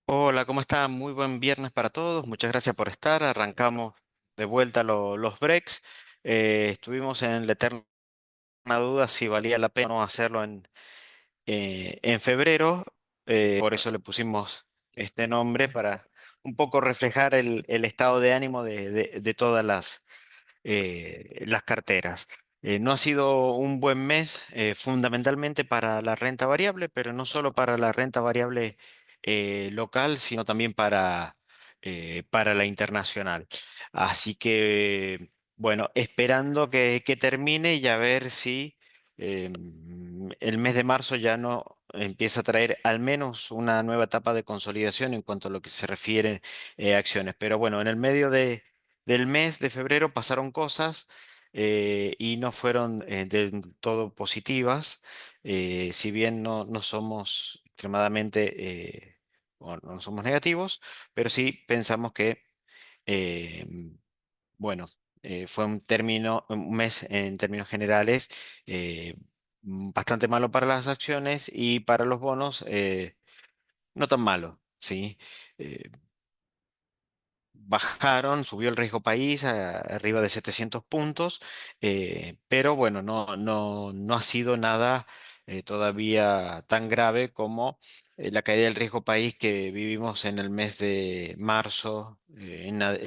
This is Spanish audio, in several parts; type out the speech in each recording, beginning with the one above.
Hola, ¿cómo está? Muy buen viernes para todos. Muchas gracias por estar. Arrancamos de vuelta los breaks. Estuvimos en la eterna duda si valía la pena o no hacerlo en febrero. Por eso le pusimos este nombre para un poco reflejar el estado de ánimo de todas las carteras. No ha sido un buen mes, fundamentalmente para la renta variable, pero no solo para la renta variable local, sino también para la internacional. Así que, bueno, esperando que termine y a ver si el mes de marzo ya no empieza a traer al menos una nueva etapa de consolidación en cuanto a lo que se refiere a acciones. Pero bueno, en el medio del mes de febrero pasaron cosas y no fueron del todo positivas. Si bien no somos extremadamente, o no somos negativos, pero sí pensamos que, eh, bueno, fue un mes en términos generales bastante malo para las acciones y para los bonos no tan malo, ¿sí? Eh, Bajaron, subió el riesgo país a arriba de 700 puntos, pero bueno, no ha sido nada todavía tan grave como la caída del riesgo país que vivimos en el mes de marzo,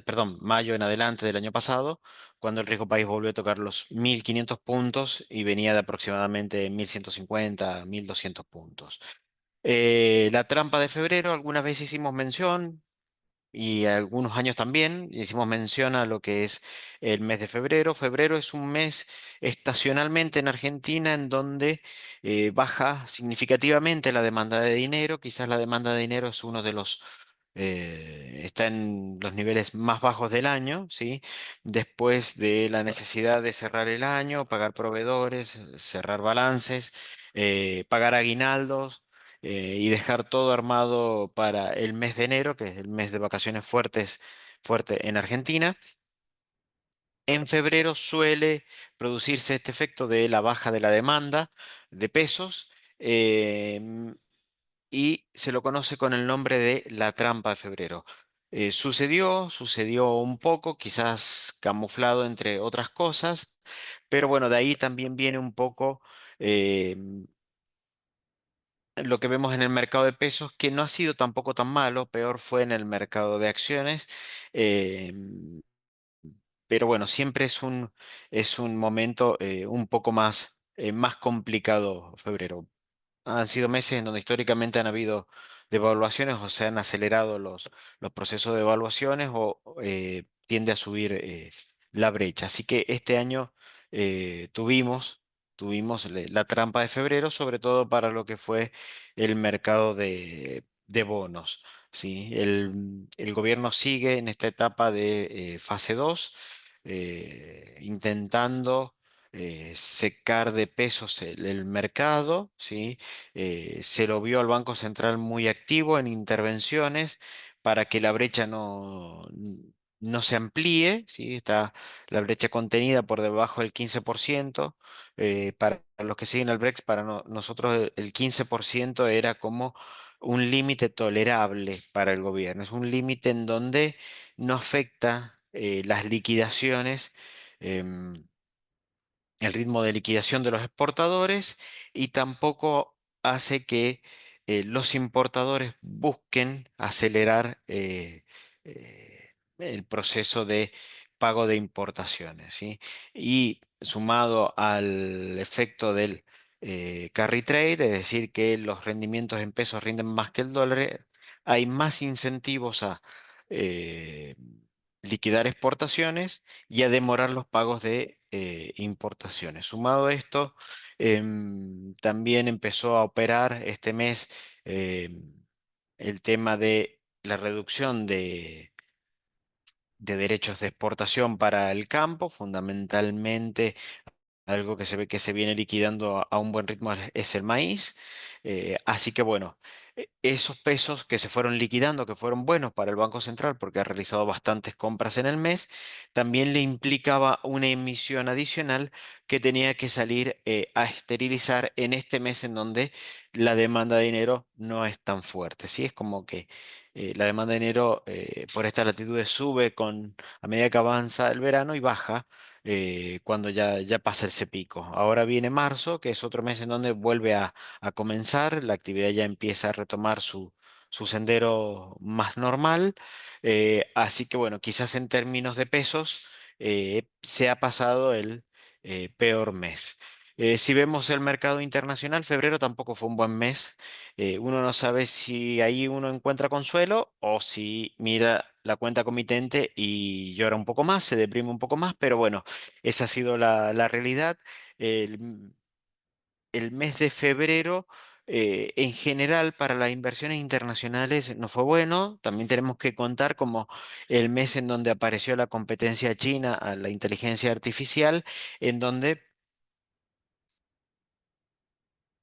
perdón, mayo en adelante del año pasado, cuando el riesgo país volvió a tocar los 1.500 puntos y venía de aproximadamente 1.150, 1.200 puntos. La trampa de febrero, algunas veces hicimos mención y algunos años también hicimos mención a lo que es el mes de febrero. Febrero es un mes estacionalmente en Argentina en donde baja significativamente la demanda de dinero. Quizás la demanda de dinero es uno de está en los niveles más bajos del año, ¿sí? Después de la necesidad de cerrar el año, pagar proveedores, cerrar balances, pagar aguinaldos y dejar todo armado para el mes de enero, que es el mes de vacaciones fuerte en Argentina. En febrero suele producirse este efecto de la baja de la demanda de pesos y se lo conoce con el nombre de la trampa de febrero. Sucedió un poco, quizás camuflado entre otras cosas, pero bueno, de ahí también viene un poco eh, lo que vemos en el mercado de pesos, que no ha sido tampoco tan malo, peor fue en el mercado de acciones. eh, pero bueno, siempre es un momento un poco más complicado febrero. Han sido meses en donde históricamente han habido devaluaciones o se han acelerado los procesos de devaluaciones o tiende a subir la brecha. Así que este año tuvimos la trampa de febrero, sobre todo para lo que fue el mercado de bonos. ¿Sí? El gobierno sigue en esta etapa de fase 2, intentando secar de pesos el mercado, ¿sí? Se lo vio al Banco Central muy activo en intervenciones para que la brecha no se amplíe, ¿sí? Está la brecha contenida por debajo del 15%. Para los que siguen el Brex, para nosotros el 15% era como un límite tolerable para el gobierno. Es un límite en donde no afecta las liquidaciones. em, el ritmo de liquidación de los exportadores y tampoco hace que los importadores busquen acelerar el proceso de pago de importaciones, ¿sí? Y sumado al efecto del carry trade, es decir, que los rendimientos en pesos rinden más que el dólar, hay más incentivos a eh, liquidar exportaciones y a demorar los pagos de importaciones. Sumado a esto, también empezó a operar este mes el tema de la reducción de derechos de exportación para el campo, fundamentalmente algo que se ve que se viene liquidando a un buen ritmo es el maíz. Así que bueno, esos pesos que se fueron liquidando, que fueron buenos para el Banco Central porque ha realizado bastantes compras en el mes, también le implicaba una emisión adicional que tenía que salir a esterilizar en este mes en donde la demanda de dinero no es tan fuerte. ¿Sí? Es como que la demanda de enero por estas latitudes sube a medida que avanza el verano y baja cuando ya pasa ese pico. Ahora viene marzo, que es otro mes en donde vuelve a comenzar, la actividad ya empieza a retomar su sendero más normal. Así que bueno, quizás en términos de pesos se ha pasado el peor mes. Si vemos el mercado internacional, febrero tampoco fue un buen mes. Uno no sabe si ahí uno encuentra consuelo o si mira la cuenta comitente y llora un poco más, se deprime un poco más, pero bueno, esa ha sido la realidad. El, el mes de febrero, en general, para las inversiones internacionales no fue bueno. También tenemos que contar como el mes en donde apareció la competencia china a la inteligencia artificial, en donde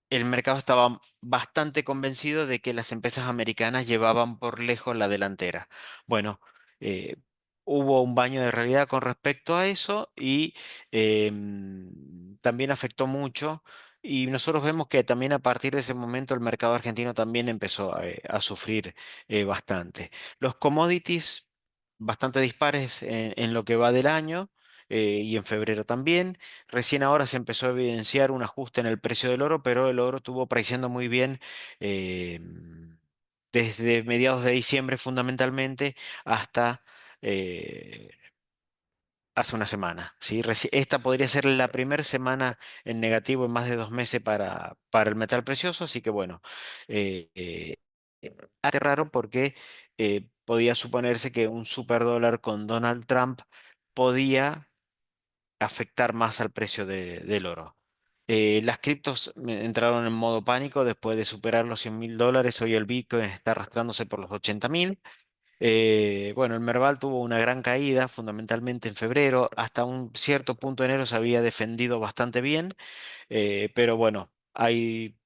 el mercado estaba bastante convencido de que las empresas americanas llevaban por lejos la delantera. Bueno, eh, hubo un baño de realidad con respecto a eso y también afectó mucho. Y nosotros vemos que también a partir de ese momento el mercado argentino también empezó a sufrir bastante. Los commodities bastante dispares en lo que va del año y en febrero también. Recién ahora se empezó a evidenciar un ajuste en el precio del oro, pero el oro estuvo preciando muy bien eh, desde mediados de diciembre fundamentalmente hasta eh, hace una semana. ¿Sí? Esta podría ser la primera semana en negativo en más de 2 meses para el metal precioso, así que bueno, eh, eh, bastante raro porque podía suponerse que un superdólar con Donald Trump podía afectar más al precio del oro. Las criptos entraron en modo pánico después de superar los $100.000. Hoy el Bitcoin está arrastrándose por los 80.000. Bueno, el Merval tuvo una gran caída, fundamentalmente en febrero. Hasta un cierto punto de enero se había defendido bastante bien, pero bueno, hay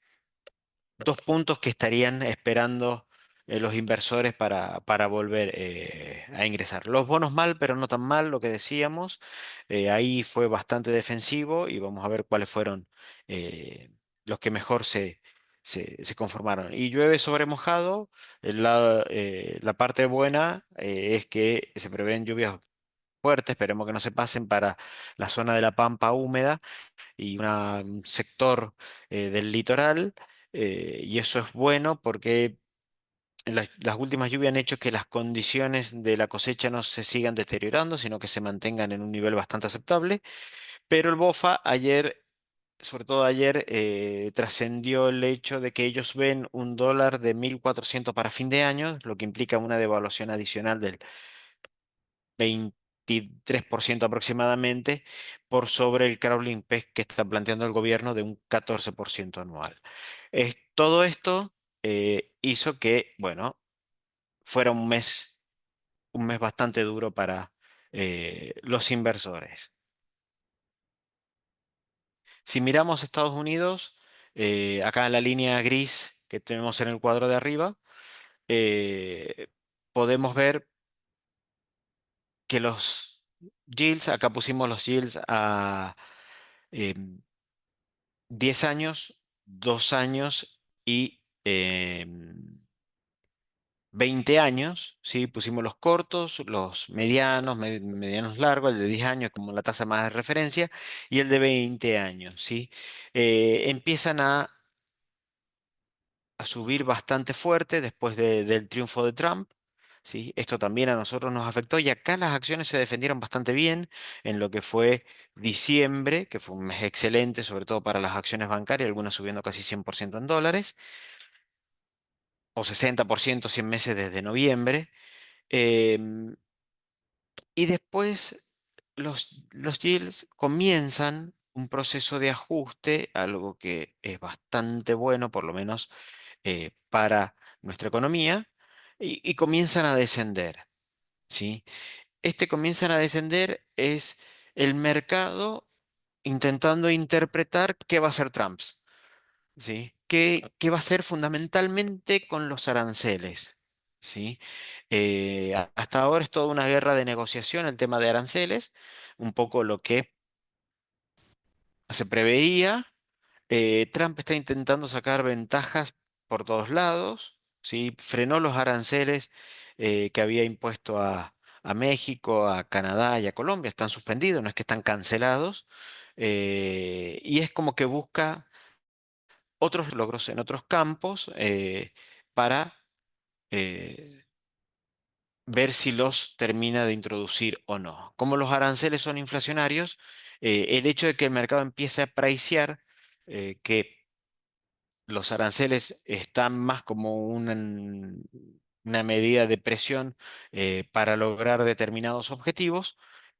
dos puntos que estarían esperando los inversores para volver a ingresar. Los bonos mal, pero no tan mal, lo que decíamos. Ahí fue bastante defensivo y vamos a ver cuáles fueron los que mejor se conformaron. Y llueve sobre mojado. La parte buena es que se prevén lluvias fuertes, esperemos que no se pasen para la zona de la Pampa húmeda y un sector del litoral. Y eso es bueno porque las últimas lluvias han hecho que las condiciones de la cosecha no se sigan deteriorando, sino que se mantengan en un nivel bastante aceptable. Pero el BOFA ayer, sobre todo ayer, trascendió el hecho de que ellos ven un dólar de 1.400 para fin de año, lo que implica una devaluación adicional del 23% aproximadamente, por sobre el crawling peg que está planteando el gobierno de un 14% anual. Todo esto hizo que, bueno, fuera un mes bastante duro para los inversores. Si miramos Estados Unidos, acá en la línea gris que tenemos en el cuadro de arriba, podemos ver que los yields, acá pusimos los yields a em, 10 años, 2 años y 20 años, ¿sí? Pusimos los cortos, los medianos, medianos largos, el de 10 años como la tasa más de referencia y el de 20 años, ¿sí? Empiezan a subir bastante fuerte después del triunfo de Trump. ¿Sí? Esto también a nosotros nos afectó y acá las acciones se defendieron bastante bien en lo que fue diciembre, que fue un mes excelente, sobre todo para las acciones bancarias, algunas subiendo casi 100% en dólares, o 60% 100 meses desde noviembre. Em, y después los yields comienzan un proceso de ajuste, algo que es bastante bueno, por lo menos para nuestra economía, y comienzan a descender. ¿Sí? Comienzan a descender es el mercado intentando interpretar qué va a hacer Trump, ¿sí? ¿Qué va a hacer fundamentalmente con los aranceles? ¿Sí? Hasta ahora es toda una guerra de negociación el tema de aranceles, un poco lo que se preveía. Trump está intentando sacar ventajas por todos lados. ¿sí? Frenó los aranceles que había impuesto a México, a Canadá y a Colombia. Están suspendidos, no es que están cancelados. Y es como que busca otros logros en otros campos para eh, ver si los termina de introducir o no. Como los aranceles son inflacionarios, el hecho de que el mercado empiece a pricear que los aranceles están más como una medida de presión para lograr determinados objetivos,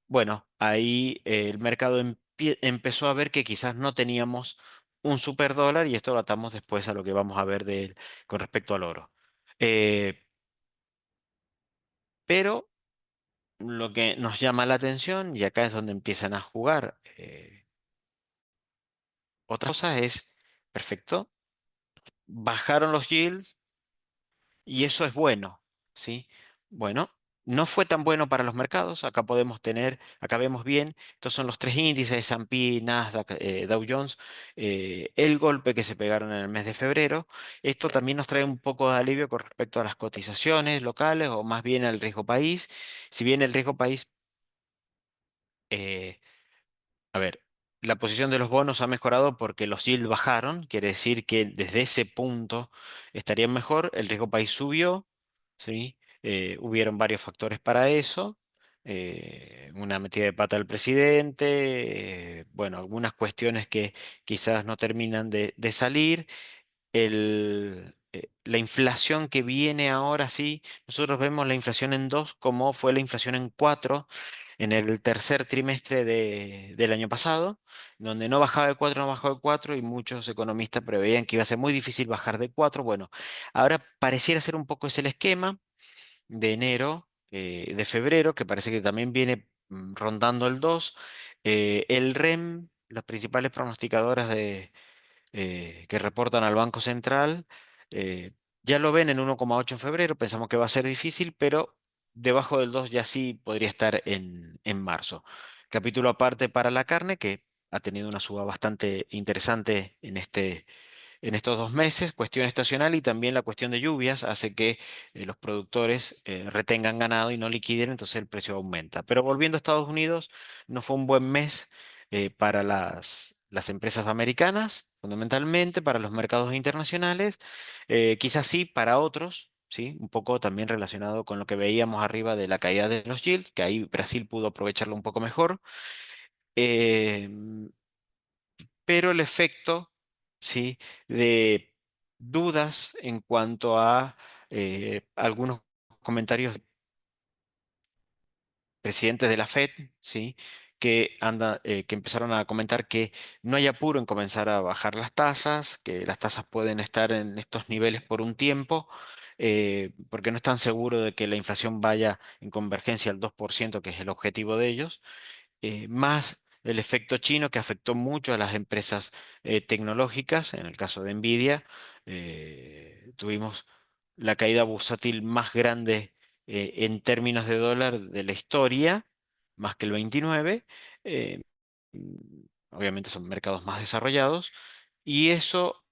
bueno, ahí el mercado empezó a ver que quizás no teníamos un superdólar y esto lo atamos después a lo que vamos a ver de él con respecto al oro. Eh, pero lo que nos llama la atención, y acá es donde empiezan a jugar otra cosa, es, perfecto, bajaron los yields. Y eso es bueno, ¿sí? Bueno, no fue tan bueno para los mercados. Acá podemos tener, acá vemos bien, estos son los tres índices, S&P, Nasdaq, Dow Jones, el golpe que se pegaron en el mes de febrero. Esto también nos trae un poco de alivio con respecto a las cotizaciones locales o más bien al riesgo país. Si bien el riesgo país eh, a ver, la posición de los bonos ha mejorado porque los yields bajaron, quiere decir que desde ese punto estarían mejor, el riesgo país subió, ¿sí? Hubieron varios factores para eso, una metida de pata del presidente, bueno, algunas cuestiones que quizás no terminan de salir la inflación que viene ahora sí, nosotros vemos la inflación en 2 como fue la inflación en 4 en el tercer trimestre del año pasado, donde no bajaba de 4 no bajó de 4 y muchos economistas preveían que iba a ser muy difícil bajar de 4. Bueno, ahora pareciera ser un poco ese el esquema de enero, de febrero, que parece que también viene rondando el 2. El REM, las principales pronosticadoras que reportan al Banco Central. eh, ya lo ven en 1,8 en febrero, pensamos que va a ser difícil, pero debajo del 2 ya sí podría estar en marzo. Capítulo aparte para la carne, que ha tenido una suba bastante interesante en estos 2 meses, cuestión estacional y también la cuestión de lluvias hace que los productores retengan ganado y no liquiden, entonces el precio aumenta. Pero volviendo a Estados Unidos, no fue un buen mes para las empresas americanas, fundamentalmente para los mercados internacionales, quizás sí para otros. Sí, un poco también relacionado con lo que veíamos arriba de la caída de los yields, que ahí Brasil pudo aprovecharlo un poco mejor. Em, pero el efecto, ¿sí? de dudas en cuanto a algunos comentarios de presidentes de la Fed, ¿sí? que empezaron a comentar que no hay apuro en comenzar a bajar las tasas, que las tasas pueden estar en estos niveles por un tiempo, porque no están seguros de que la inflación vaya en convergencia al 2%, que es el objetivo de ellos más el efecto chino que afectó mucho a las empresas tecnológicas. En el caso de Nvidia, tuvimos la caída bursátil más grande en términos de dólar de la historia, más que el 29. eh, Obviamente son mercados más desarrollados. Y eso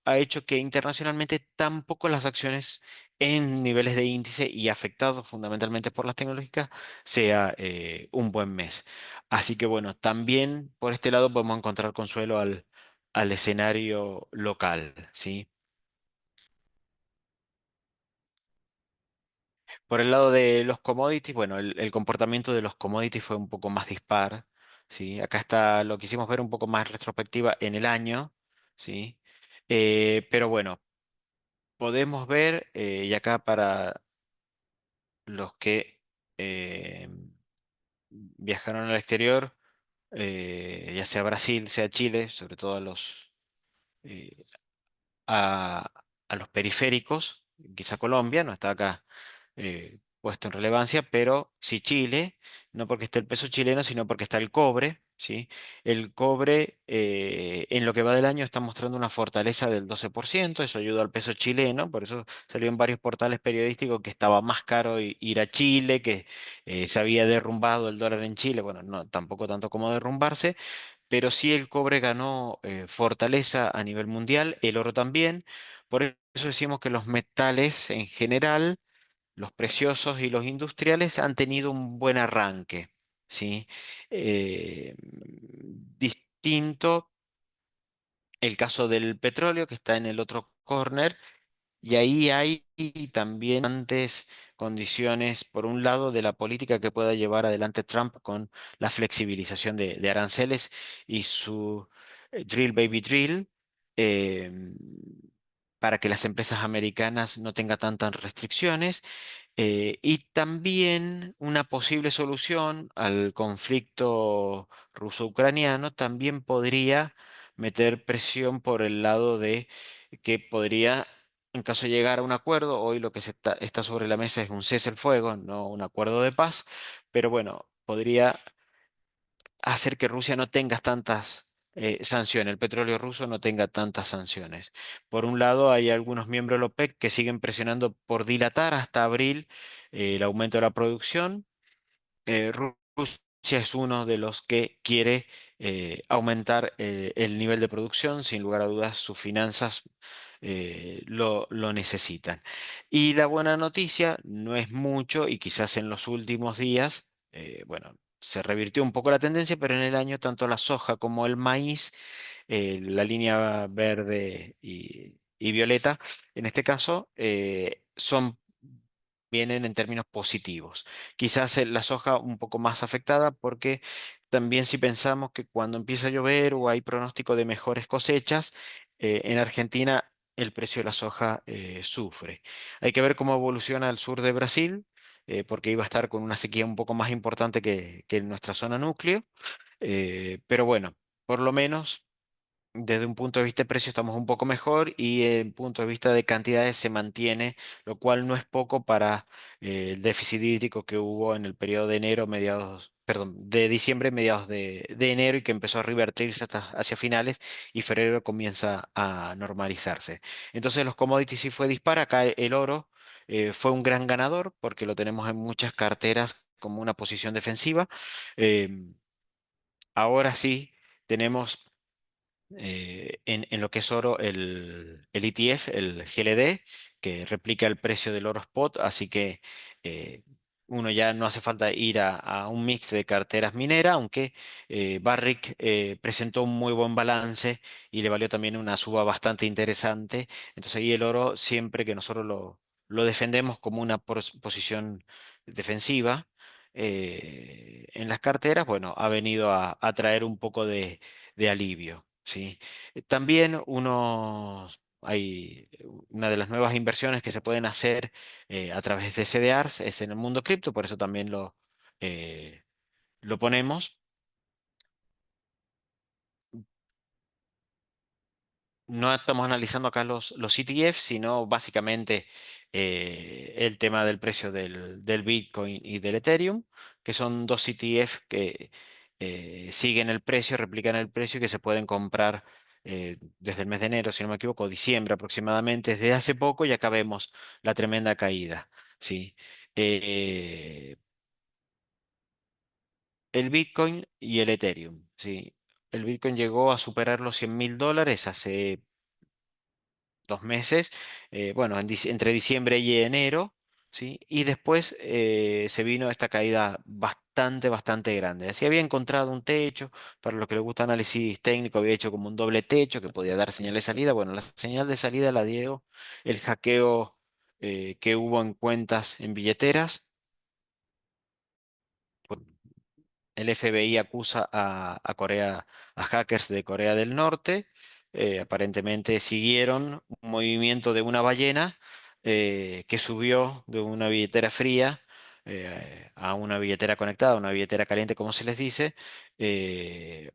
ha hecho que internacionalmente tampoco las acciones en niveles de índice y afectados fundamentalmente por las tecnológicas sea un buen mes. Así que bueno, también por este lado podemos encontrar consuelo al escenario local, ¿sí? Por el lado de los commodities, bueno, el comportamiento de los commodities fue un poco más dispar, ¿sí? Acá está, lo quisimos ver un poco más retrospectiva en el año, ¿sí? Pero bueno, podemos ver, y acá para los que eh, viajaron al exterior, ya sea Brasil, sea Chile, sobre todo eh, a, a los periféricos, quizá Colombia, no está acá puesto en relevancia, pero sí Chile, no porque esté el peso chileno, sino porque está el cobre, ¿sí? El cobre en lo que va del año está mostrando una fortaleza del 12%, eso ayudó al peso chileno, por eso salió en varios portales periodísticos que estaba más caro ir a Chile, que se había derrumbado el dólar en Chile, bueno, no, tampoco tanto como derrumbarse, pero sí el cobre ganó fortaleza a nivel mundial, el oro también. Por eso decimos que los metales en general, los preciosos y los industriales, han tenido un buen arranque, ¿sí? Distinto el caso del petróleo, que está en el otro corner, y ahí hay también antes condiciones, por un lado, de la política que pueda llevar adelante Trump con la flexibilización de aranceles y su Drill Baby Drill, eh, para que las empresas americanas no tengan tantas restricciones. Y también una posible solución al conflicto ruso-ucraniano también podría meter presión por el lado de que podría, en caso de llegar a un acuerdo, hoy lo que está sobre la mesa es un cese el fuego, no un acuerdo de paz, pero bueno, podría hacer que Rusia no tenga tantas sanciones, el petróleo ruso no tenga tantas sanciones. Por un lado, hay algunos miembros de la OPEC que siguen presionando por dilatar hasta abril el aumento de la producción. Rusia es uno de los que quiere aumentar el nivel de producción, sin lugar a dudas sus finanzas lo necesitan. Y la buena noticia no es mucho y quizás en los últimos días, bueno, se revirtió un poco la tendencia, pero en el año tanto la soja como el maíz, la línea verde y violeta, en este caso, vienen en términos positivos. Quizás la soja un poco más afectada porque también si pensamos que cuando empieza a llover o hay pronóstico de mejores cosechas, en Argentina el precio de la soja sufre. Hay que ver cómo evoluciona el sur de Brasil, porque iba a estar con una sequía un poco más importante que en nuestra zona núcleo. Pero bueno, por lo menos desde un punto de vista de precio estamos un poco mejor y en punto de vista de cantidades se mantiene, lo cual no es poco para el déficit hídrico que hubo en el periodo de enero, mediados, perdón, de diciembre, mediados de enero y que empezó a revertirse hasta hacia finales y febrero comienza a normalizarse. Entonces los commodities sí fue dispara, acá el oro fue un gran ganador porque lo tenemos en muchas carteras como una posición defensiva. Em, Ahora sí tenemos en lo que es oro, el ETF, el GLD, que replica el precio del oro spot, así que eh, uno ya no hace falta ir a un mix de carteras mineras, aunque Barrick presentó un muy buen balance y le valió también una suba bastante interesante. Entonces ahí el oro, siempre que nosotros lo defendemos como una posición defensiva. En las carteras, bueno, ha venido a traer un poco de alivio, ¿sí? También hay una de las nuevas inversiones que se pueden hacer a través de CDRs es en el mundo cripto, por eso también lo ponemos. No estamos analizando acá los ETF, sino básicamente el tema del precio del Bitcoin y del Ethereum, que son dos ETF que siguen el precio, replican el precio y que se pueden comprar desde el mes de enero, si no me equivoco, diciembre aproximadamente, desde hace poco y acá vemos la tremenda caída, ¿sí? Eh, el Bitcoin y el Ethereum, ¿sí? El Bitcoin llegó a superar los $100.000 hace 2 meses, bueno, entre diciembre y enero, ¿sí? Y después se vino esta caída bastante grande. Así había encontrado un techo, para los que les gusta análisis técnico, había hecho como un doble techo que podía dar señal de salida. Bueno, la señal de salida la dio el hackeo que hubo en cuentas en billeteras. El FBI acusa a Corea, a hackers de Corea del Norte. Aparentemente siguieron un movimiento de una ballena que subió de una billetera fría a una billetera conectada, una billetera caliente, como se les dice, eh,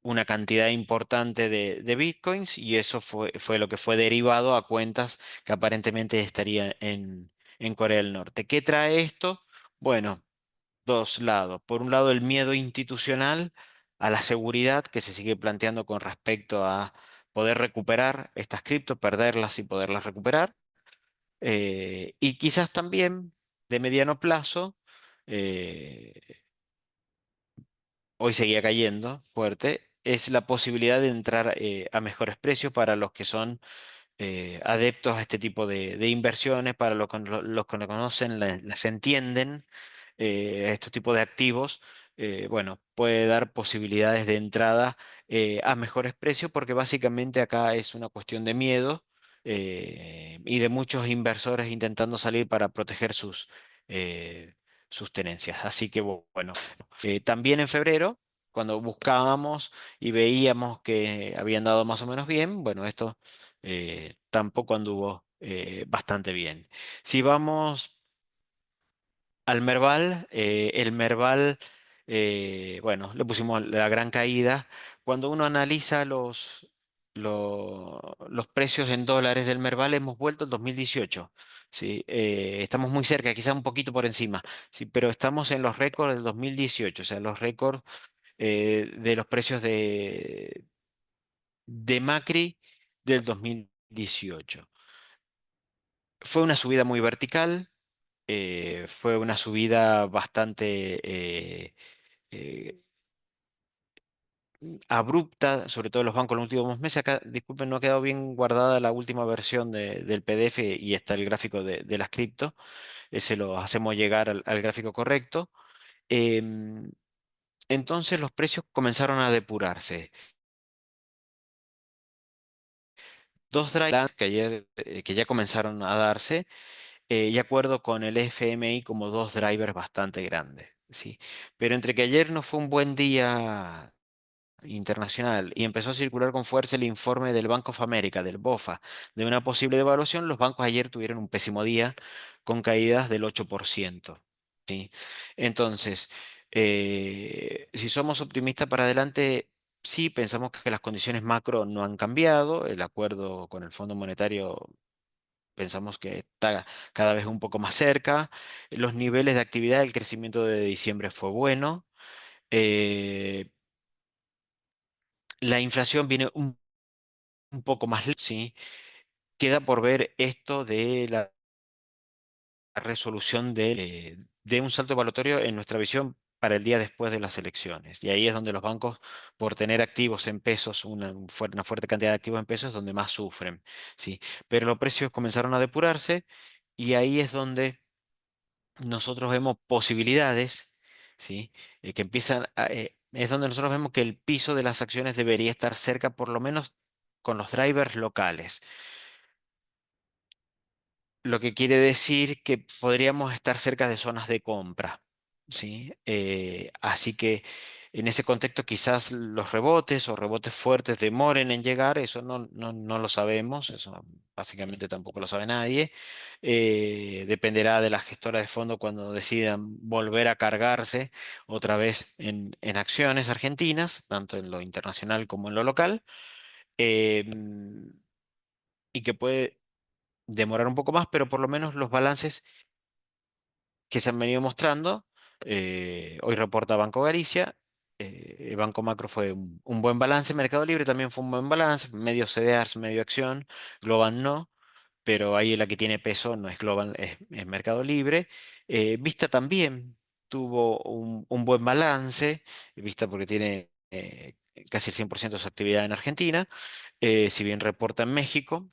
una cantidad importante de bitcoins y eso fue lo que fue derivado a cuentas que aparentemente estarían en Corea del Norte. ¿Qué trae esto? Bueno, dos lados. Por un lado, el miedo institucional a la seguridad que se sigue planteando con respecto a poder recuperar estas criptos, perderlas y poderlas recuperar. Y quizás también de mediano plazo, eh, hoy seguía cayendo fuerte, es la posibilidad de entrar a mejores precios para los que son adeptos a este tipo de inversiones, para los que no conocen, las entienden, estos tipos de activos, bueno, puede dar posibilidades de entrada a mejores precios, porque básicamente acá es una cuestión de miedo, y de muchos inversores intentando salir para proteger eh, sus tenencias. Así que bueno, también en febrero, cuando buscábamos y veíamos que habían dado más o menos bien, bueno, esto tampoco anduvo bastante bien. Si vamos al Merval, el Merval, bueno, le pusimos la gran caída. Cuando uno analiza los precios en dólares del Merval, hemos vuelto al 2018. ¿Sí? Estamos muy cerca, quizá un poquito por encima, sí, pero estamos en los récords del 2018, o sea, los récords de los precios de Macri del 2018. Fue una subida muy vertical, fue una subida bastante eh, abrupta, sobre todo en los bancos en los últimos meses. Acá, disculpen, no ha quedado bien guardada la última versión del PDF y está el gráfico de las cripto. Se lo hacemos llegar al gráfico correcto. Em, entonces los precios comenzaron a depurarse. Dos drivers que ayer, que ya comenzaron a darse, y acuerdo con el FMI como dos drivers bastante grandes. ¿Sí? Pero entre que ayer no fue un buen día internacional y empezó a circular con fuerza el informe del Bank of America, del BOFA, de una posible devaluación, los bancos ayer tuvieron un pésimo día con caídas del 8%. ¿Sí? Entonces, si somos optimistas para adelante, sí, pensamos que las condiciones macro no han cambiado, el acuerdo con el Fondo Monetario pensamos que está cada vez un poco más cerca, los niveles de actividad, el crecimiento de diciembre fue bueno. eh, la inflación viene un poco más lejos, ¿sí? Queda por ver esto de la resolución de un salto evaluatorio en nuestra visión para el día después de las elecciones. Y ahí es donde los bancos, por tener activos en pesos, una fuerte cantidad de activos en pesos, es donde más sufren, ¿sí? Pero los precios comenzaron a depurarse y ahí es donde nosotros vemos posibilidades, ¿sí? Que es donde nosotros vemos que el piso de las acciones debería estar cerca, por lo menos con los drivers locales. Lo que quiere decir que podríamos estar cerca de zonas de compra, ¿sí? Así que en ese contexto quizás los rebotes o rebotes fuertes demoren en llegar, eso no lo sabemos, eso básicamente tampoco lo sabe nadie. Dependerá de la gestora de fondo cuando decidan volver a cargarse otra vez en acciones argentinas, tanto en lo internacional como en lo local, y que puede demorar un poco más, pero por lo menos los balances que se han venido mostrando. Hoy reporta Banco Galicia. Banco Macro fue un buen balance. Mercado Libre también fue un buen balance. Medio CDRs, medio acción. Global no. Pero ahí la que tiene peso no es Global, es Mercado Libre. Vista también tuvo un buen balance. Vista porque tiene casi el 100% de su actividad en Argentina. Si bien reporta en México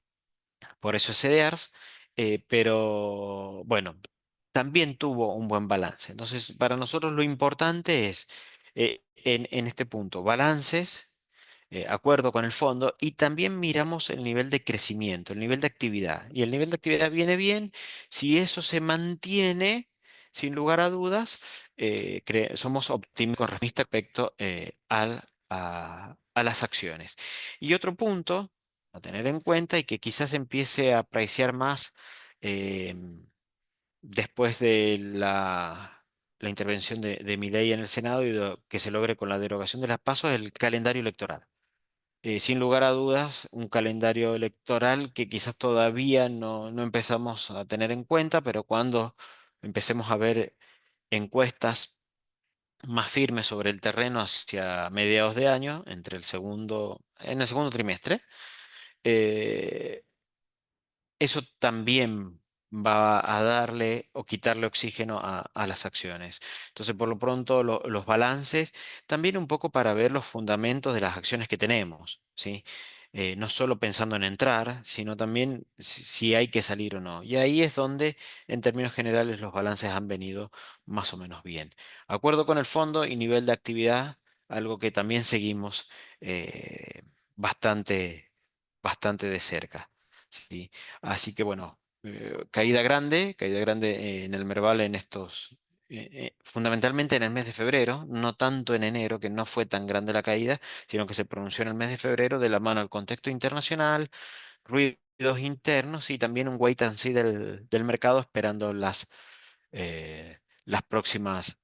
por eso es CDRs, pero bueno, también tuvo un buen balance. Entonces, para nosotros lo importante es, en este punto, balances, acuerdo con el fondo, y también miramos el nivel de crecimiento, el nivel de actividad. Y el nivel de actividad viene bien si eso se mantiene, sin lugar a dudas. Somos optimistas con respecto a las acciones. Y otro punto a tener en cuenta y que quizás empiece a apreciar más eh, después de la intervención de Milei en el Senado y que se logre con la derogación de las PASO, es el calendario electoral. Sin lugar a dudas, un calendario electoral que quizás todavía no empezamos a tener en cuenta, pero cuando empecemos a ver encuestas más firmes sobre el terreno hacia mediados de año, en el segundo trimestre, eh, eso también va a darle o quitarle oxígeno a las acciones. Entonces, por lo pronto, los balances, también un poco para ver los fundamentos de las acciones que tenemos, ¿sí? no solo pensando en entrar, sino también si hay que salir o no. Y ahí es donde, en términos generales, los balances han venido más o menos bien. Acuerdo con el fondo y nivel de actividad, algo que también seguimos bastante, bastante de cerca. ¿Sí? Así que bueno, caída grande en el Merval en estos, fundamentalmente en el mes de febrero, no tanto en enero, que no fue tan grande la caída, sino que se pronunció en el mes de febrero de la mano al contexto internacional, ruidos internos y también un wait and see del mercado esperando las próximas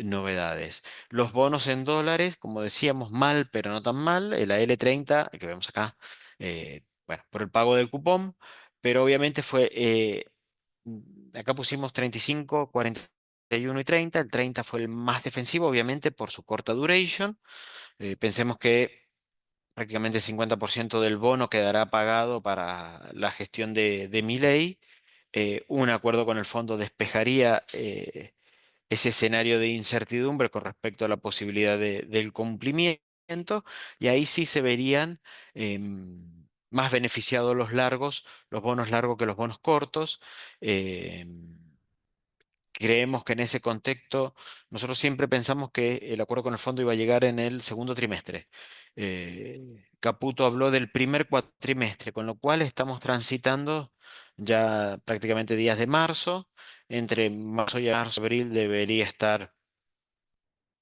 novedades. Los bonos en dólares, como decíamos, mal, pero no tan mal. El AL30 que vemos acá, bueno, por el pago del cupón, pero obviamente acá pusimos 35, 41 y 30. El 30 fue el más defensivo, obviamente, por su corta duration. Pensemos que prácticamente el 50% del bono quedará pagado para la gestión de Milei. Un acuerdo con el fondo despejaría ese escenario de incertidumbre con respecto a la posibilidad del cumplimiento, y ahí sí se verían más beneficiados los largos, los bonos largos que los bonos cortos. em, Creemos que en ese contexto, nosotros siempre pensamos que el acuerdo con el fondo iba a llegar en el segundo trimestre. Caputo habló del primer cuatrimestre, con lo cual estamos transitando ya prácticamente días de marzo. Entre marzo y marzo, abril debería estar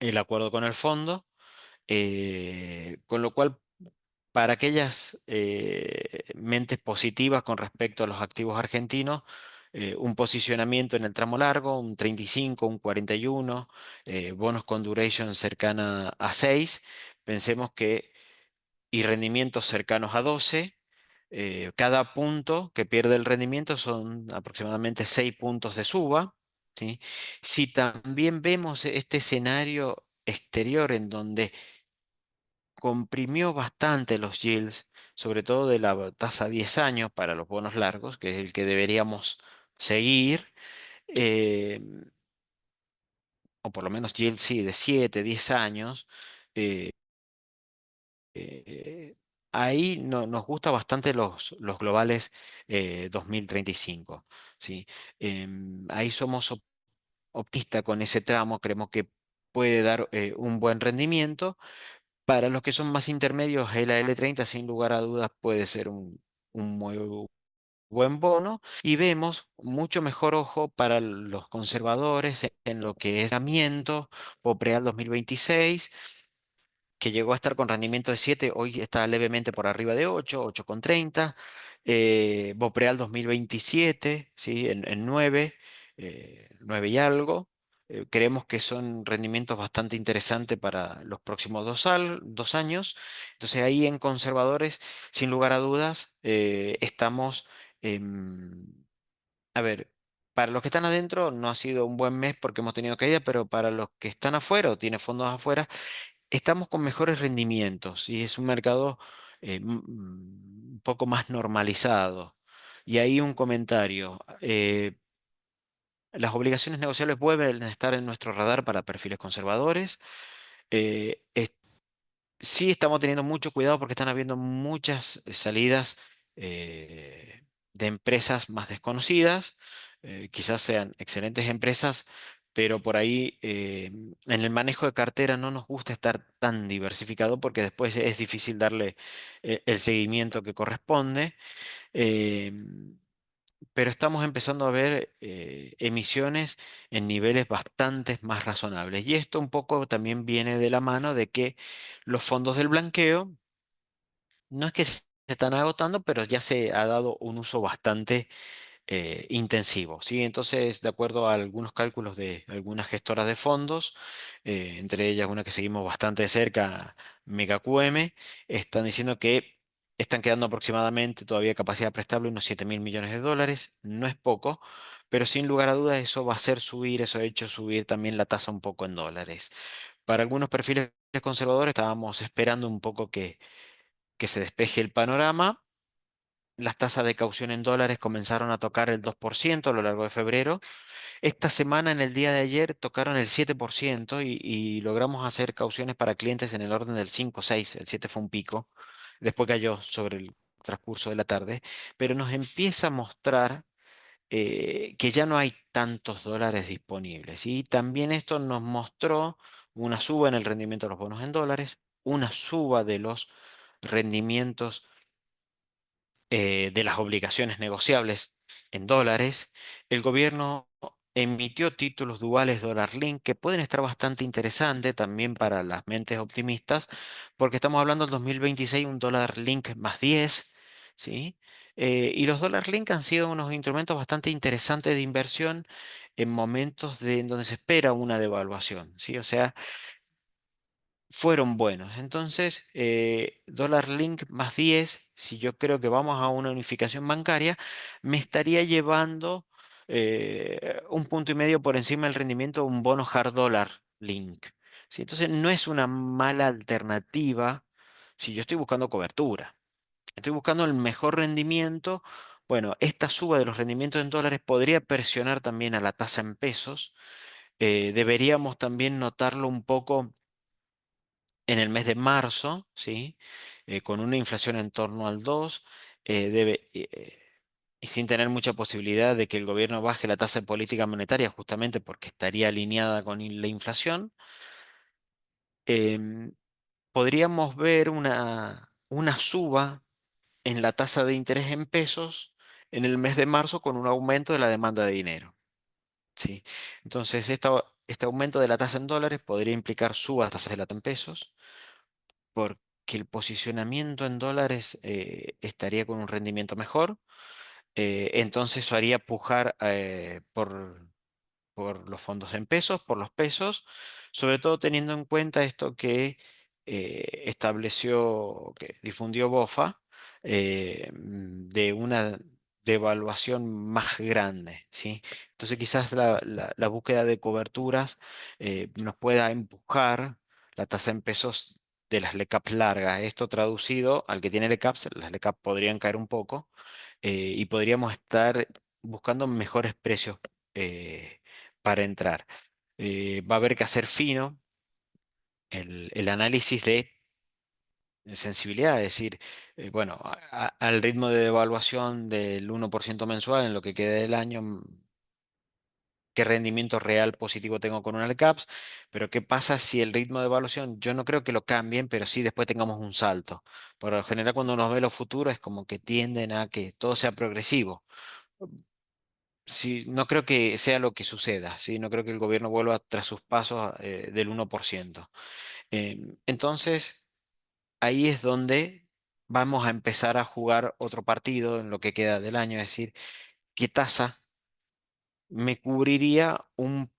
el acuerdo con el fondo, con lo cual para aquellas mentes positivas con respecto a los activos argentinos, un posicionamiento en el tramo largo, un 35, un 41, bonos con duration cercana a 6, pensemos que, y rendimientos cercanos a 12. Cada punto que pierde el rendimiento son aproximadamente 6 puntos de suba. ¿Sí? Si también vemos este escenario exterior en donde comprimió bastante los yields, sobre todo de la tasa 10 años para los bonos largos, que es el que deberíamos seguir, eh, o por lo menos yields sí, de 7 10 años. eh, eh, Ahí nos gustan bastante los globales 2035. ¿Sí? Ahí somos optistas con ese tramo, creemos que puede dar un buen rendimiento. Para los que son más intermedios, el AL30 sin lugar a dudas puede ser un muy buen bono, y vemos mucho mejor ojo para los conservadores en lo que es Bopreal 2026, que llegó a estar con rendimiento de 7, hoy está levemente por arriba de 8, 8,30. Bopreal 2027, ¿sí? En 9, 9 y algo. Creemos que son rendimientos bastante interesantes para los próximos 2 años. Entonces ahí en conservadores, sin lugar a dudas, estamos. A ver, para los que están adentro no ha sido un buen mes porque hemos tenido caída, pero para los que están afuera o tienen fondos afuera, estamos con mejores rendimientos y es un mercado un poco más normalizado. Y ahí un comentario. Las obligaciones negociables vuelven a estar en nuestro radar para perfiles conservadores. Eh, es- sí estamos teniendo mucho cuidado porque están habiendo muchas salidas de empresas más desconocidas. Quizás sean excelentes empresas, pero por ahí en el manejo de cartera no nos gusta estar tan diversificado porque después es difícil darle el seguimiento que corresponde. Eh, pero estamos empezando a ver emisiones en niveles bastante más razonables. Y esto un poco también viene de la mano de que los fondos del blanqueo no es que se están agotando, pero ya se ha dado un uso bastante intensivo, ¿sí? Entonces, de acuerdo a algunos cálculos de algunas gestoras de fondos, entre ellas una que seguimos bastante de cerca, MegaQM, están diciendo que están quedando aproximadamente todavía capacidad prestable unos 7.000 millones de dólares. No es poco, pero sin lugar a dudas eso va a hacer subir, eso ha hecho subir también la tasa un poco en dólares. Para algunos perfiles conservadores estábamos esperando un poco que se despeje el panorama. Las tasas de caución en dólares comenzaron a tocar el 2% a lo largo de febrero. Esta semana, en el día de ayer, tocaron el 7% y logramos hacer cauciones para clientes en el orden del 5 o 6. El 7 fue un pico. después cayó sobre el transcurso de la tarde, pero nos empieza a mostrar que ya no hay tantos dólares disponibles. Y también esto nos mostró una suba en el rendimiento de los bonos en dólares, una suba de los rendimientos de las obligaciones negociables en dólares. El gobierno emitió títulos duales dólar link que pueden estar bastante interesantes también para las mentes optimistas, porque estamos hablando del 2026, un dólar link más 10, ¿sí? Y los dólar link han sido unos instrumentos bastante interesantes de inversión en momentos en donde se espera una devaluación, ¿sí? O sea, fueron buenos. Entonces, dólar link más 10, si yo creo que vamos a una unificación bancaria, me estaría llevando un punto y medio por encima del rendimiento de un bono hard dollar link. ¿Sí? Entonces, no es una mala alternativa si yo estoy buscando cobertura. Estoy buscando el mejor rendimiento. Bueno, esta suba de los rendimientos en dólares podría presionar también a la tasa en pesos. Deberíamos también notarlo un poco en el mes de marzo, ¿sí? Con una inflación en torno al 2, y sin tener mucha posibilidad de que el gobierno baje la tasa de política monetaria, justamente porque estaría alineada con la inflación, em, podríamos ver una suba en la tasa de interés en pesos en el mes de marzo con un aumento de la demanda de dinero, ¿sí? Entonces, este aumento de la tasa en dólares podría implicar subas de tasas de la tasa en pesos porque el posicionamiento en dólares estaría con un rendimiento mejor, entonces eso haría pujar por los fondos en pesos, por los pesos, sobre todo teniendo en cuenta esto que que difundió BOFA, de una devaluación más grande, ¿sí? Entonces quizás la búsqueda de coberturas nos pueda empujar la tasa en pesos de las LECAPs largas. Esto traducido al que tiene LECAPs, las LECAPs podrían caer un poco y podríamos estar buscando mejores precios para entrar. Va a haber que hacer fino el análisis de sensibilidad, es decir, bueno, al ritmo de devaluación del 1% mensual en lo que quede del año, qué rendimiento real positivo tengo con una CAPS, pero qué pasa si el ritmo de evaluación, yo no creo que lo cambien, pero sí después tengamos un salto. Por lo general, cuando uno ve los futuros es como que tienden a que todo sea progresivo. Sí, no creo que sea lo que suceda, ¿sí? No creo que el gobierno vuelva tras sus pasos del 1%. Entonces, ahí es donde vamos a empezar a jugar otro partido en lo que queda del año, es decir, ¿qué tasa me cubriría un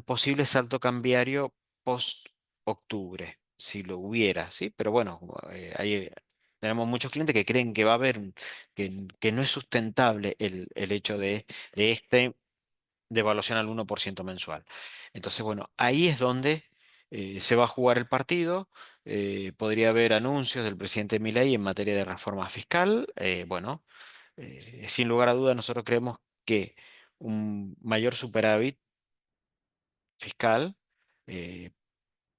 posible salto cambiario post octubre, si lo hubiera, ¿sí? Pero bueno, tenemos muchos clientes que creen que va a haber, que no es sustentable el hecho de este devaluación al 1% mensual. Entonces, bueno, ahí es donde se va a jugar el partido. Podría haber anuncios del presidente Milei en materia de reforma fiscal. Bueno, sin lugar a dudas, nosotros creemos que un mayor superávit fiscal eh,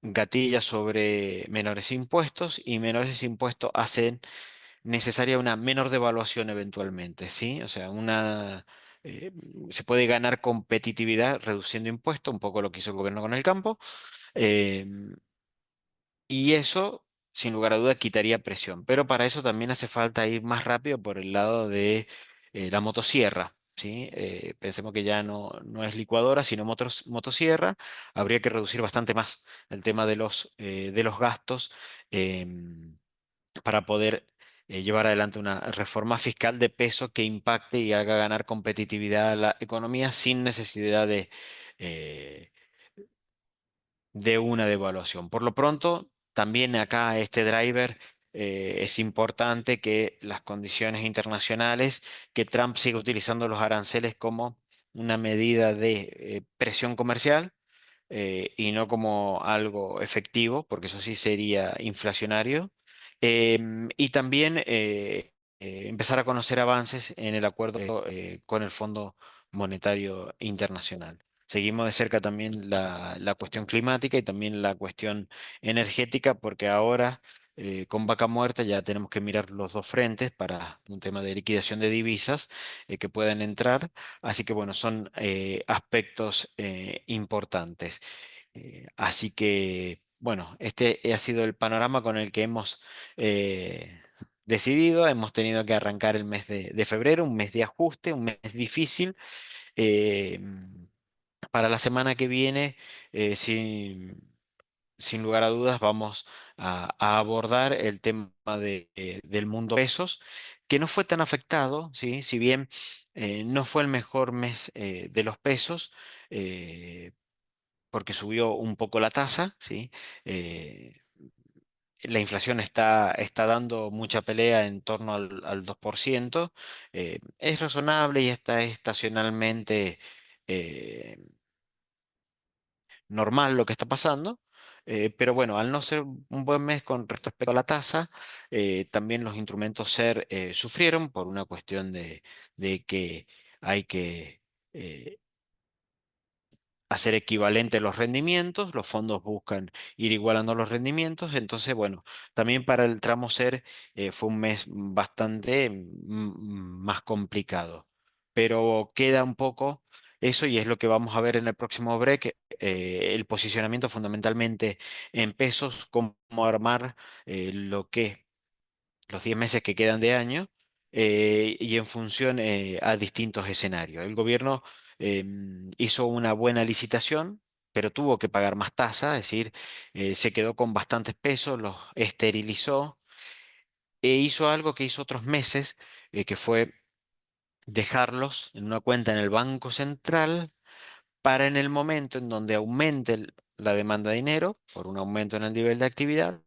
gatilla sobre menores impuestos y menores impuestos hacen necesaria una menor devaluación eventualmente, ¿sí? O sea, eh, se puede ganar competitividad reduciendo impuestos, un poco lo que hizo el gobierno con el campo, em, y eso, sin lugar a dudas, quitaría presión. Pero para eso también hace falta ir más rápido por el lado de la motosierra. ¿Sí? Pensemos que ya no es licuadora, sino motosierra. Habría que reducir bastante más el tema de los gastos para poder llevar adelante una reforma fiscal de peso que impacte y haga ganar competitividad a la economía sin necesidad eh, de una devaluación. Por lo pronto, también acá este driver es importante que las condiciones internacionales, que Trump siga utilizando los aranceles como una medida de presión comercial y no como algo efectivo, porque eso sí sería inflacionario. Y también empezar a conocer avances en el acuerdo con el Fondo Monetario Internacional. Seguimos de cerca también la cuestión climática y también la cuestión energética, porque ahora con vaca muerta, ya tenemos que mirar los dos frentes para un tema de liquidación de divisas que puedan entrar. Así que bueno, son aspectos importantes. Así que bueno, este ha sido el panorama con el que hemos decidido. Hemos tenido que arrancar el mes de febrero, un mes de ajuste, un mes difícil. Eh, para la semana que viene, sin lugar a dudas, vamos a abordar el tema del mundo pesos, que no fue tan afectado, ¿sí? Si bien no fue el mejor mes de los pesos, eh, porque subió un poco la tasa, ¿sí? Eh, la inflación está dando mucha pelea en torno al 2%. Es razonable y está estacionalmente eh, normal lo que está pasando. Pero bueno, al no ser un buen mes con respecto a la tasa, también los instrumentos SER sufrieron por una cuestión de que hay que eh, hacer equivalente los rendimientos, los fondos buscan ir igualando los rendimientos, entonces bueno, también para el tramo SER fue un mes bastante más complicado, pero queda un poco eso y es lo que vamos a ver en el próximo break, el posicionamiento fundamentalmente en pesos, cómo armar lo que los 10 meses que quedan de año y en función a distintos escenarios. El gobierno hizo una buena licitación, pero tuvo que pagar más tasa, es decir, se quedó con bastantes pesos, los esterilizó e hizo algo que hizo otros meses, que fue dejarlos en una cuenta en el Banco Central para en el momento en donde aumente la demanda de dinero por un aumento en el nivel de actividad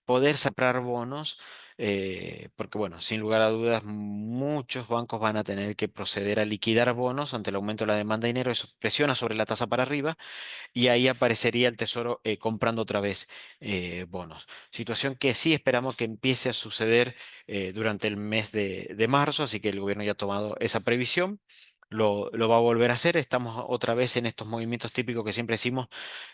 poder comprar bonos, porque bueno, sin lugar a dudas, muchos bancos van a tener que proceder a liquidar bonos ante el aumento de la demanda de dinero, eso presiona sobre la tasa para arriba y ahí aparecería el Tesoro comprando otra vez bonos. Situación que sí esperamos que empiece a suceder durante el mes de marzo, así que el gobierno ya ha tomado esa previsión. Lo va a volver a hacer. Estamos otra vez en estos movimientos típicos que siempre decimos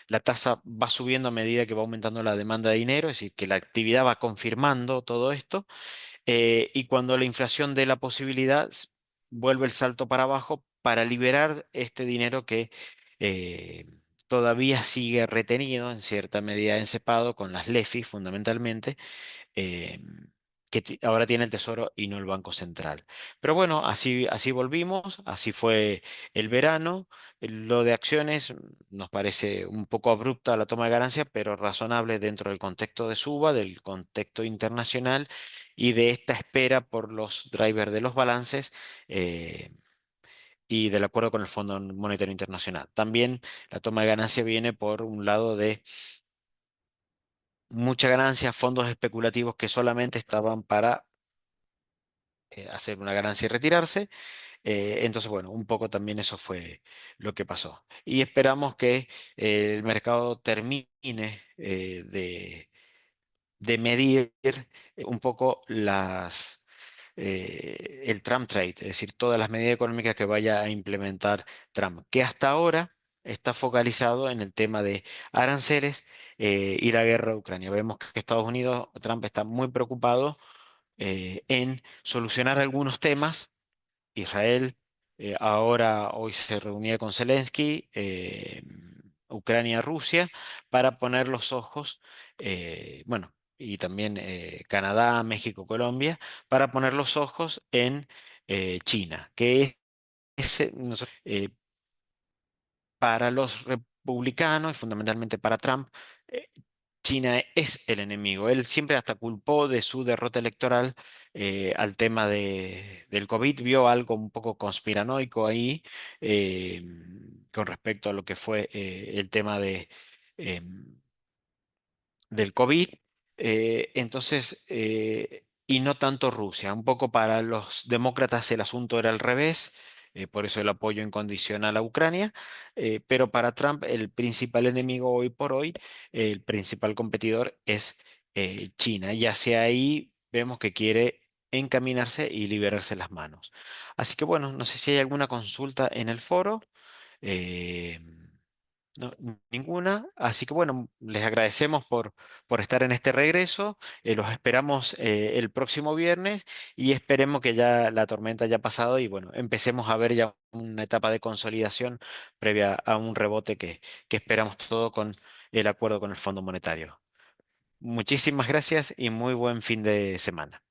la tasa va subiendo a medida que va aumentando la demanda de dinero, es decir, que la actividad va confirmando todo esto, y cuando la inflación dé la posibilidad, vuelve el salto para abajo para liberar este dinero que eh, todavía sigue retenido en cierta medida encepado con las LEFI fundamentalmente eh, ahora tiene el Tesoro y no el Banco Central. Pero bueno, así volvimos, así fue el verano. Lo de acciones nos parece un poco abrupta la toma de ganancia, pero razonable dentro del contexto de suba, del contexto internacional y de esta espera por los drivers de los balances. Y del acuerdo con el Fondo Monetario Internacional. También la toma de ganancia viene por un lado de mucha ganancia, fondos especulativos que solamente estaban para hacer una ganancia y retirarse. Entonces, bueno, un poco también eso fue lo que pasó. Y esperamos que el mercado termine de medir un poco el Trump Trade, es decir, todas las medidas económicas que vaya a implementar Trump, que hasta ahora está focalizado en el tema de aranceles y la guerra de Ucrania. Vemos que Estados Unidos, Trump está muy preocupado en solucionar algunos temas. Israel ahora hoy se reunía con Zelensky, Ucrania, Rusia, para poner los ojos, bueno, y también Canadá, México, Colombia, para poner los ojos en China, que es, para los republicanos y fundamentalmente para Trump, eh, China es el enemigo. Él siempre hasta culpó de su derrota electoral al tema del COVID, vio algo un poco conspiranoico ahí eh, con respecto a lo que fue el tema em, del COVID. Entonces, y no tanto Rusia. Un poco para los demócratas el asunto era al revés, por eso el apoyo incondicional a Ucrania, pero para Trump el principal enemigo hoy por hoy, el principal competidor es China. Y hacia ahí vemos que quiere encaminarse y liberarse las manos. Así que bueno, no sé si hay alguna consulta en el foro. Eh, No, ninguna. Así que bueno, les agradecemos por estar en este regreso. Los esperamos el próximo viernes y esperemos que ya la tormenta haya pasado y bueno, empecemos a ver ya una etapa de consolidación previa a un rebote que esperamos todo con el acuerdo con el Fondo Monetario. Muchísimas gracias y muy buen fin de semana.